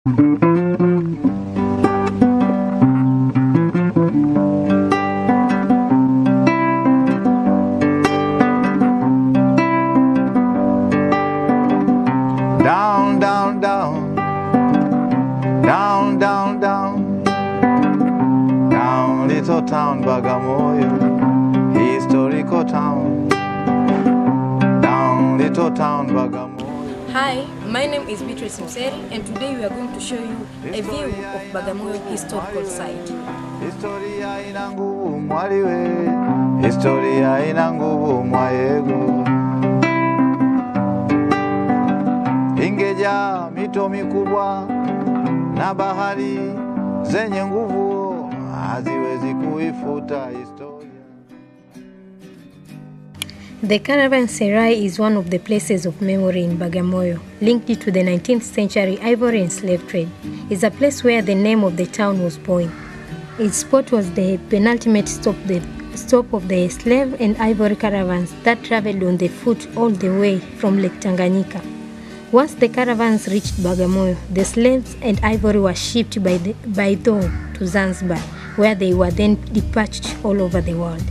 Down, down, down, down, down, down, down, little town Bagamoyo, historical town, down, little town Bagamoyo. Hi, my name is BTOWNONLINETV, and today we are going to show you a view of Bagamoyo historical site. Historia ina nguvu mwaliwe, historia ina nguvu mwayego. Ingeja mito mikubwa na bahari zenye nguvu haziwezi kuifuta historia. The caravanserai is one of the places of memory in Bagamoyo, linked to the 19th century ivory and slave trade. It's a place where the name of the town was born. Its spot was the penultimate stop of the slave and ivory caravans that traveled on the foot all the way from Lake Tanganyika. Once the caravans reached Bagamoyo, the slaves and ivory were shipped by though to Zanzibar, where they were then dispatched all over the world.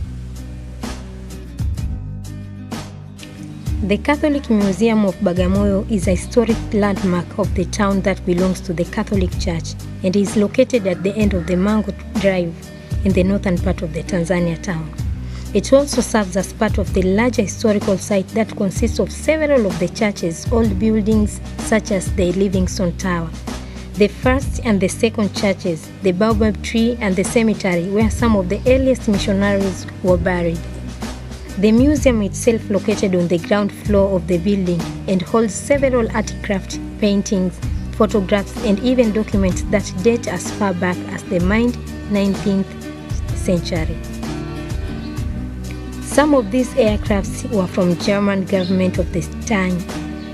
The Catholic Museum of Bagamoyo is a historic landmark of the town that belongs to the Catholic Church and is located at the end of the Mango Drive in the northern part of the Tanzania town. It also serves as part of the larger historical site that consists of several of the church's old buildings, such as the Livingstone Tower, the first and the second churches, the baobab tree, and the cemetery where some of the earliest missionaries were buried. The museum itself located on the ground floor of the building and holds several artifacts, paintings, photographs, and even documents that date as far back as the mid-19th century. Some of these aircrafts were from German government of the time,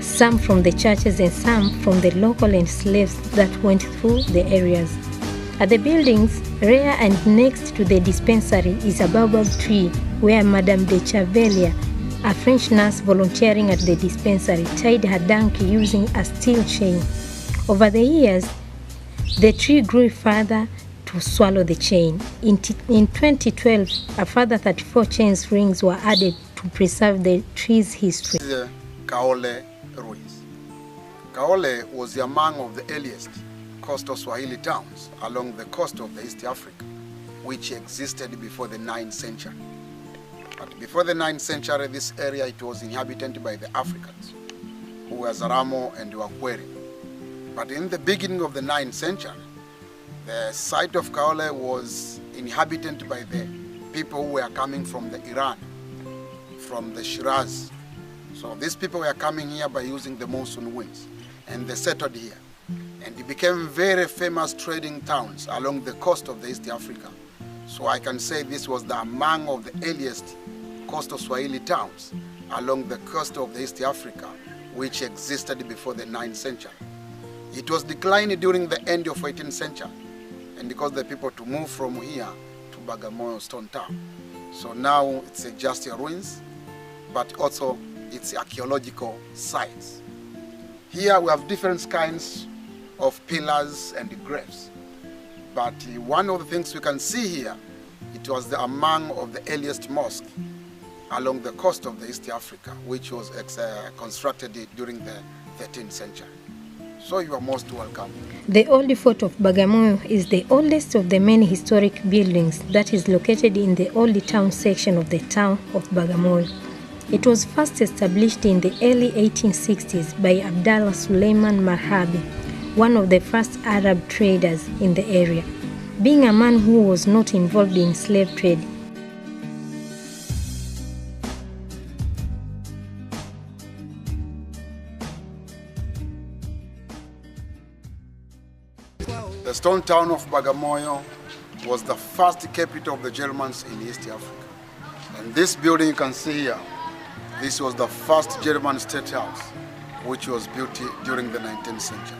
some from the churches and some from the local slaves that went through the areas. At the buildings, rear and next to the dispensary is a baobab tree where Madame de Chavelier, a French nurse volunteering at the dispensary, tied her donkey using a steel chain. Over the years, the tree grew further to swallow the chain. In 2012, a further 34 chain rings were added to preserve the tree's history. This is the Kale ruins. Kale was among of the earliest coastal Swahili towns along the coast of the East Africa, which existed before the 9th century. But before the 9th century, this area it was inhabited by the Africans, who were Zaramo and Wakweri. But in the beginning of the 9th century, the site of Kale was inhabited by the people who were coming from the Iran, from the Shiraz. So these people were coming here by using the monsoon winds, and they settled here. And it became very famous trading towns along the coast of the East Africa. So I can say this was among of the earliest coastal Swahili towns along the coast of the East Africa, which existed before the 9th century. It was declined during the end of 18th century, and because the people to move from here to Bagamoyo Stone Town. So now it's just a ruins, but also it's archaeological sites. Here we have different kinds of pillars and graves. But one of the things we can see here, it was among of the earliest mosques along the coast of the East Africa, which was constructed during the 13th century. So you are most welcome. The old fort of Bagamoyo is the oldest of the many historic buildings that is located in the old town section of the town of Bagamoyo. It was first established in the early 1860s by Abdallah Suleiman Marhabi, one of the first Arab traders in the area. Being a man who was not involved in slave trade, the stone town of Bagamoyo was the first capital of the Germans in East Africa. And this building you can see here, this was the first German state house, which was built during the 19th century.